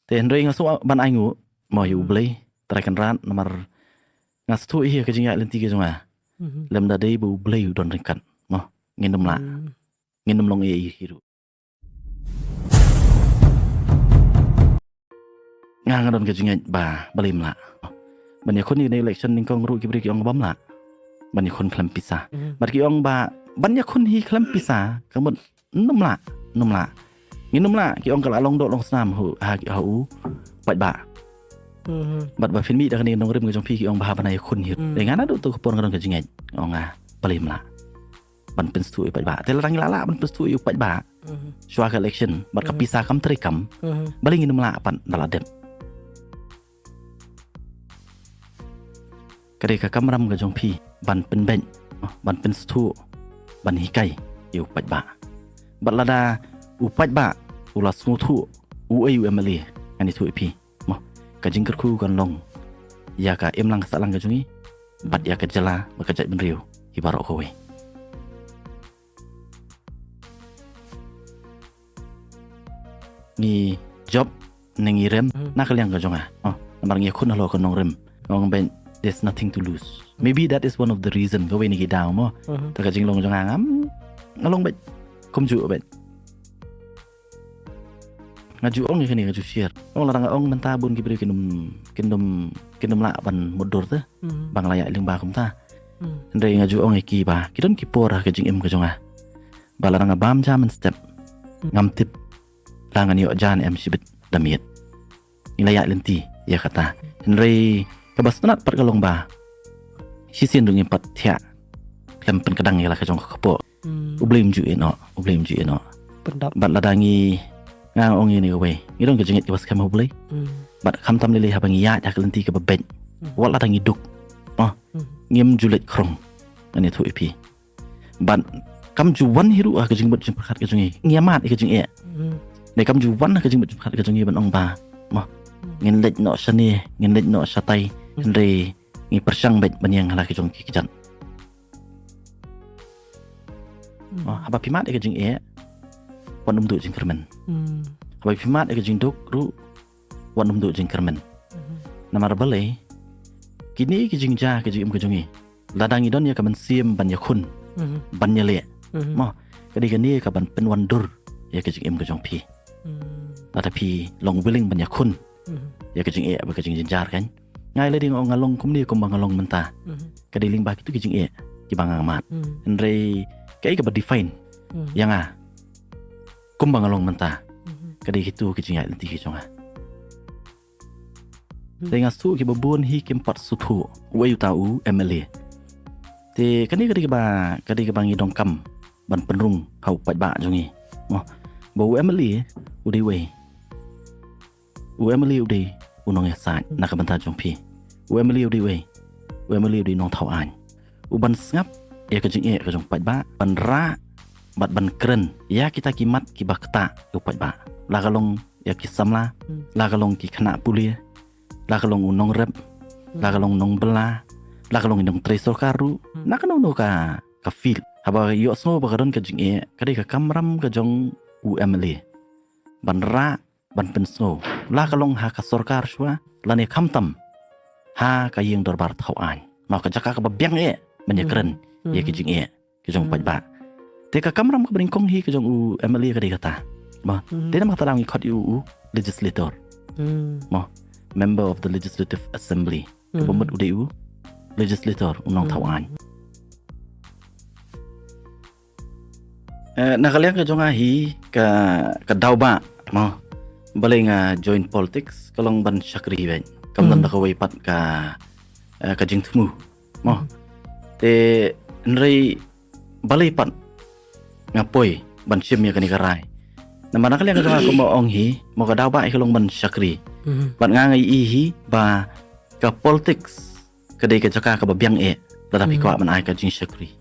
te ndrei ngaso ban aingu mo yu blei trakan ran nomor ngas tu hi ke jinga lenti ke jonga lem da dei bu blei don ringkan mo ngendum la ngendum long e hiru ngang don ke jinga ba balim la ban yaคนใน election ning kong ru ki bri ki ong bam la ban yaคนคลัมปิซาบัดki ong ba ban yaคนhiคลัมปิซาka mun num la ngi num la ki ong ka la long do long snam hu ha ki hu bạch bạบัดบ่ฟินมีดะนี่นองเริ่มกับจงพี่ki ong ba ban aiคนhi de ngana do to ko pon ka don ka jinga ong a balim la ban pen stu bạch bạ te la rang la ban pen stu yu bạch bạ shwa ka electionบัดka pisa kam tri kam baling ngi num la pan dala demกระเดกกำรำกับจงพี่บันเป็นเบนบันเป็นสตูบันหิไกอยู่ปัจบะบัดละดาอุปัจบะอุลาสงูทูอุเอยูเอมเลีอันนี้ถูกพี่มั้งกระจิงกระคู่กันลงยากะเอ็มลังสักลังกับจงนี้บัดยากะจลาบัดกระจัดเป็นเรียวฮิบาร์โอโคเวมีจ็อบในงี้เริ่มน่าเกลียงกับจงอ่ะอ๋อบางอย่างคนฮัลโหลกับน้องเริ่มน้องเป็น there's nothing to lose maybe that is one of the reason ก็เวนิกิดาวมั้งแต่ก็จริงลงจงอ่างลงไปคมจู่ไปงาจู่องนี่แค่นี้งาจู่เชียร์องละรังองมันตาบุญกิบริกินดมละบันหมดดอร์เตบางระยะเรื่องบาคุมตาเรื่องงาจู่องไอกีบาคิดว่ากิปอร์ก็จริงก็จงอ่ะบาละรังบามจามันสเต็ปงามทิปรังอันนี้จานชิบดามีดนี่ระยะเลนตียาคตาเรื่องkabas tanat pat kalong ba sisian dung pat thia klem pen kadang ya la ka jong khapo ublim ju eno pendap bat ladangi ngang ong ni we ngi dong ka jingit kabas kam ubli bat kham tam lele ha bangi ya ja klenti ka ben wat ladangi duk ngim julet krong ani thu ipi bat kam ju wan hiru ka jing bat jing khat ka jungi ngiamat ka jing e ne kam ju wan ka jing bat khat ka jungi ban ong ba ma ngin lek no shani ngin lek no shatai Henry ngi persang bet banyang hala ki jong ki jan haba pimat ke jing e wan du jing kermen haba pimat ke jing duk ru wan du jing kermen namar bale kini ki jing ja ke jing ke jongi ladang idon ya ka man sim ban ya khun ban ya le mo kadi kani ka ban pen wan dur ya ke jing ke jong pi tetapi long willing ban ya khun ya ke jing e ba ke jing jar kan ngay le ding ngalong kumni kum bangalong menta kadiling ba kitu kijing e ki bangamat andre kai ka ba define yang kum bangalong menta kadi kitu kijing ai lenti kijonga tenga su ki babun hi kempat sutu we yu tau emily te kani kadi ka bangi dong kam ban penrung hau pat ba jongi mo bo emily udi we emily udi unong ya sa nakabanta jong pi Emily udi we Emily udi nong thau an uban ngap ya ka jing e ka jong pat ba ban ra bat ban kren ya kita kimat ki bakta u pat ba la kalong ya ki samla la kalong ki khana pulia la kalong unong rep la kalong nong bela la kalong nong tresor karu na kanong no ka feel haba yo sno ba kadon ka jing e ka de ka kamram ka jong u Emily ban ra ban pen snow la kalong ha ka sorkar shwa la ne khamtam ha ka yeng dorbar thau an ma ka jaka ka ba biang e ban ya kren ye ki jing e ki jong pat ba te ka kamram ka bring kong hi ki jong u Emily ka de kata ba te na ma ta lang i khot u legislator ma member of the legislative assembly ka bomut u de u legislator unong thau an na kalian ka jong hi ka dau ba ma baleng join politics kalong ban syakri ben kamlan da kawai pat ka jing thumu mo te nrei balai pat ngapoi ban sim ya kani karai namana kalian ka ko mo ong hi mo ka daw ba kalong ban syakri ban nga ngai i hi ba ka politics ka de ka jaka ka ba biang e tetapi ko man ai ka jing syakri